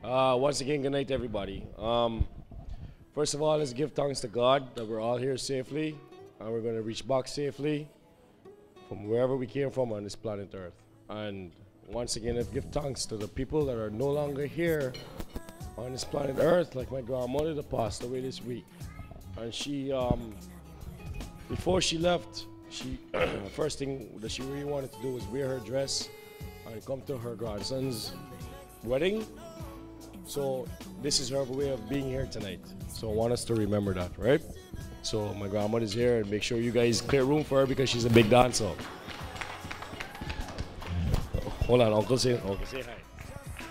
Once again, good night, everybody. First of all, let's give thanks to God that we're all here safely, and we're going to reach back safely from wherever we came from on this planet Earth. And once again, let's give thanks to the people that are no longer here on this planet Earth, like my grandmother that passed away this week. And she, before she left, the first thing that she really wanted to do was wear her dress and come to her grandson's wedding. So this is her way of being here tonight. So I want us to remember that, right? So my grandmother's here, and make sure you guys clear room for her because she's a big dancer. Hold on, Uncle say hi.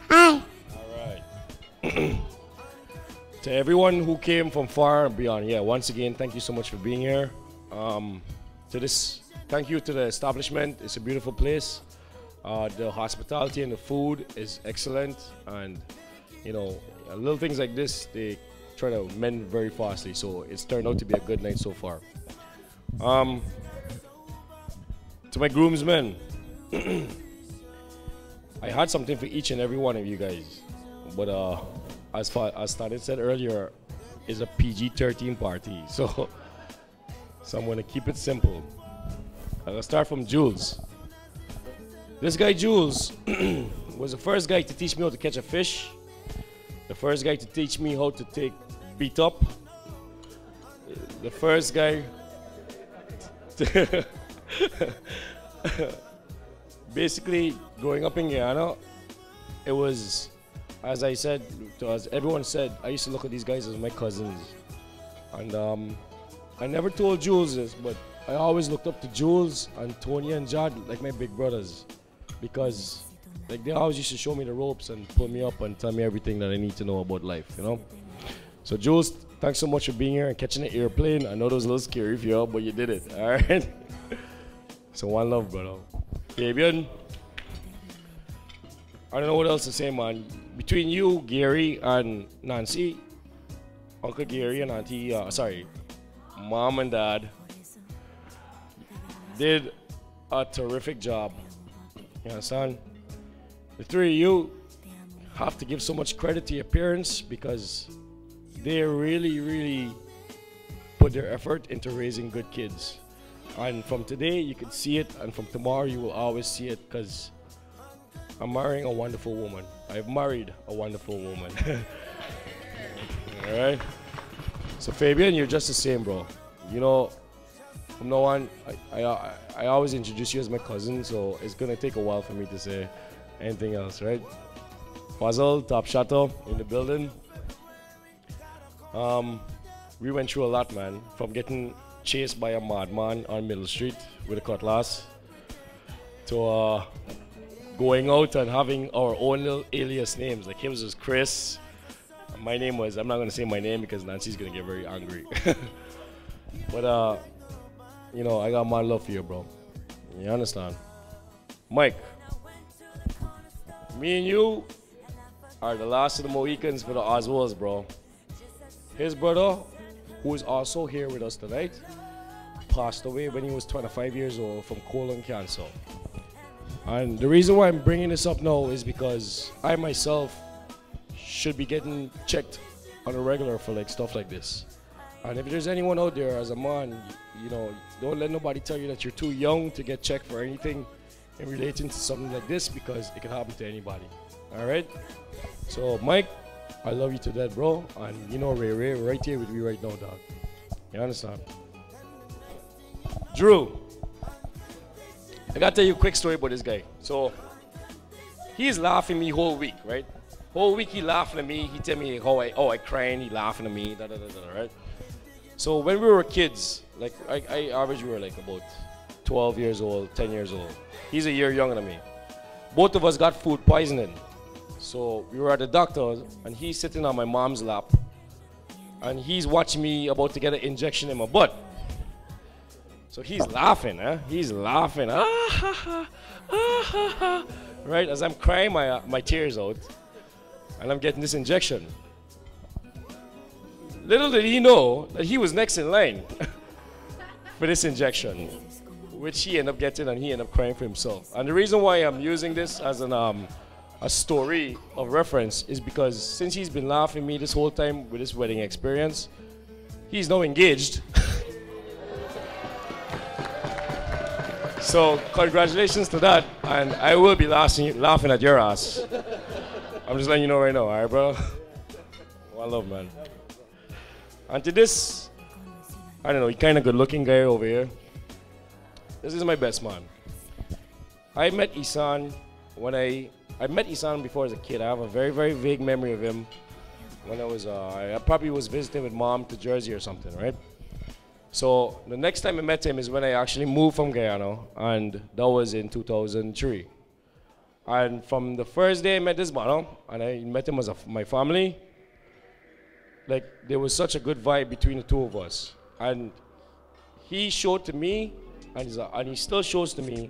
Hi. All right. To everyone who came from far and beyond, yeah, once again, thank you so much for being here. Thank you to the establishment. It's a beautiful place. The hospitality and the food is excellent, and you know, little things like this, they try to mend very fastly. So it's turned out to be a good night so far. To my groomsmen, I had something for each and every one of you guys, but as Stanis said earlier, it's a PG-13 party, so I'm gonna keep it simple. I'll start from Jules. This guy Jules was the first guy to teach me how to catch a fish. The first guy to teach me how to take beat up. The first guy to basically growing up in Guyana, it was, as I said, as everyone said, I used to look at these guys as my cousins. And I never told Jules this, but I always looked up to Jules and Tony and Jad like my big brothers, because like they always used to show me the ropes and pull me up and tell me everything that I need to know about life, you know? So Jules, thanks so much for being here and catching the airplane. I know it was a little scary for you, but you did it, all right? So one love, brother. Fabian, I don't know what else to say, man. Between you, Gary, and Nancy, Uncle Gary and Auntie, Mom and Dad did a terrific job. You understand? The three of you have to give so much credit to your parents because they really, really put their effort into raising good kids. And from today, you can see it, and from tomorrow, you will always see it, because I'm marrying a wonderful woman. I've married a wonderful woman. All right? So Fabian, you're just the same, bro. You know, from now on, I always introduce you as my cousin, so it's gonna take a while for me to say anything else, right? Puzzle, Top Shadow in the building. We went through a lot, man. From getting chased by a madman on Middle Street with a cutlass to going out and having our own little alias names. Like his was Chris. My name was, I'm not gonna say my name because Nancy's gonna get very angry. But you know, I got my love for you, bro. You understand? Mike, me and you are the last of the Mohicans for the Oswalds, bro. His brother, who is also here with us tonight, passed away when he was 25 years old from colon cancer. And the reason why I'm bringing this up now is because I myself should be getting checked on a regular for like stuff like this. And if there's anyone out there as a man, you know, don't let nobody tell you that you're too young to get checked for anything in relating to something like this, because it can happen to anybody. All right? So Mike, I love you to death, bro. And you know Ray right here with me right now, dog. You understand? Drew, I gotta tell you a quick story about this guy. So he's laughing me whole week, right? Whole week he laughing at me. He tell me how I crying. He laughing at me, right? So when we were kids, like I average we were like about 12 years old, 10 years old. He's a year younger than me. Both of us got food poisoning. So we were at the doctor's, and he's sitting on my mom's lap, and he's watching me about to get an injection in my butt. So he's laughing, He's laughing, right? As I'm crying my tears out, and I'm getting this injection. Little did he know that he was next in line for this injection, which he ended up getting, and he ended up crying for himself. And the reason why I'm using this as an a story of reference is because since he's been laughing at me this whole time with his wedding experience, he's now engaged. So congratulations to that, and I will be laughing at your ass. I'm just letting you know right now, all right, bro? One love, man. And to this, I don't know, kind of good-looking guy over here. This is my best man. I met Isan when I met Isan before as a kid. I have a very, very vague memory of him when I probably was visiting with mom to Jersey or something, right? So the next time I met him is when I actually moved from Guyana, and that was in 2003. And from the first day I met this man, and I met him as my family, like there was such a good vibe between the two of us. And he showed to me, and he still shows to me,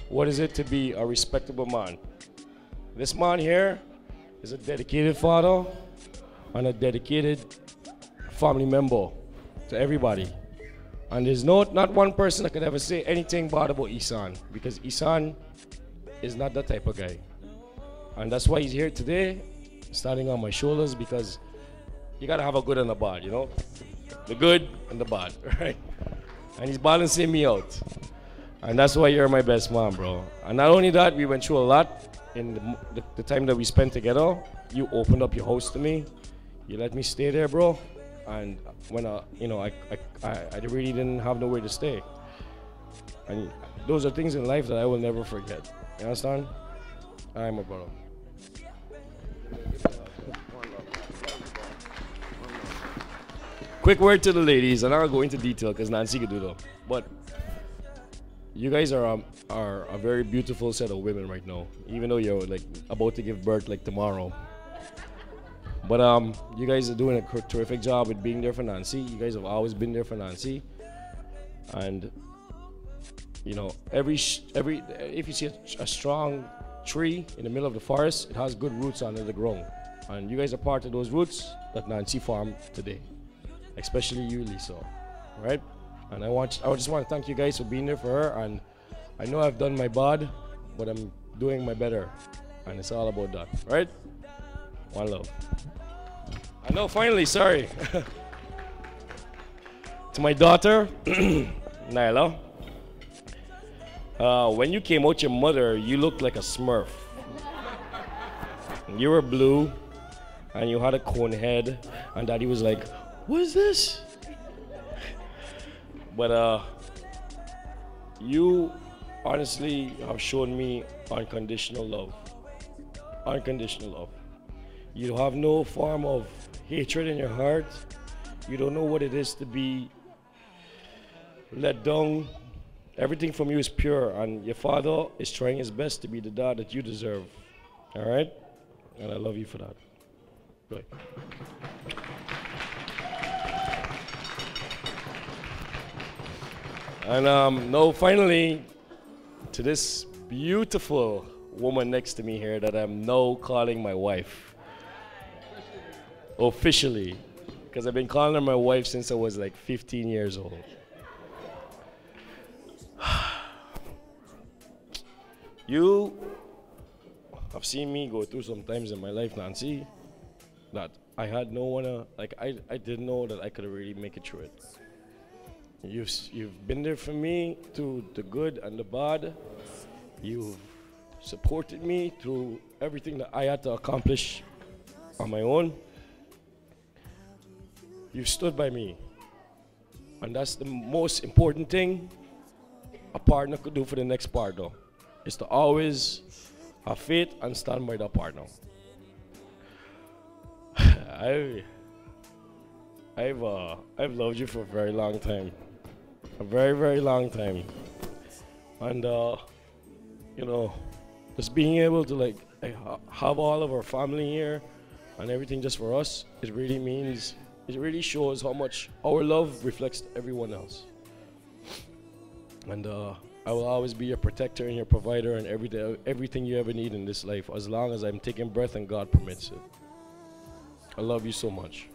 what is it to be a respectable man. This man here is a dedicated father and a dedicated family member to everybody. And there's not one person that could ever say anything bad about Isan, because Isan is not that type of guy. And that's why he's here today, standing on my shoulders, because you gotta have a good and a bad, you know? The good and the bad, right? And he's balancing me out. And that's why you're my best man, bro. And not only that, we went through a lot in the time that we spent together. You opened up your house to me. You let me stay there, bro. And when I really didn't have nowhere to stay. And those are things in life that I will never forget. You understand? All right, my brother. Quick word to the ladies, and I'll go into detail because Nancy could do that. But you guys are a very beautiful set of women right now, even though you're like about to give birth like tomorrow. But you guys are doing a terrific job with being there for Nancy. You guys have always been there for Nancy, and you know if you see a strong tree in the middle of the forest, it has good roots under the ground, and you guys are part of those roots that Nancy farmed today, especially you, Lisa, right? And I just want to thank you guys for being there for her. And I know I've done my bad, but I'm doing my better. And it's all about that, right? One love. I know, finally, sorry. To my daughter, Nyla. When you came out your mother, you looked like a Smurf. You were blue, and you had a cone head, and Daddy was like, what is this? But you honestly have shown me unconditional love. Unconditional love. You have no form of hatred in your heart. You don't know what it is to be let down. Everything from you is pure, and your father is trying his best to be the dad that you deserve. All right? And I love you for that. Good. And now finally, to this beautiful woman next to me here that I'm now calling my wife. Officially. Because I've been calling her my wife since I was like 15 years old. You have seen me go through some times in my life, Nancy, that I had no one, I didn't know that I could really make it through it. You've been there for me through the good and the bad. You've supported me through everything that I had to accomplish on my own. You've stood by me. And that's the most important thing a partner could do for the next partner, is to always have faith and stand by that partner. I've loved you for a very long time. A very, very long time. And you know, just being able to have all of our family here and everything just for us, it really shows how much our love reflects everyone else. And I will always be your protector and your provider and everything you ever need in this life, as long as I'm taking breath and God permits it. I love you so much.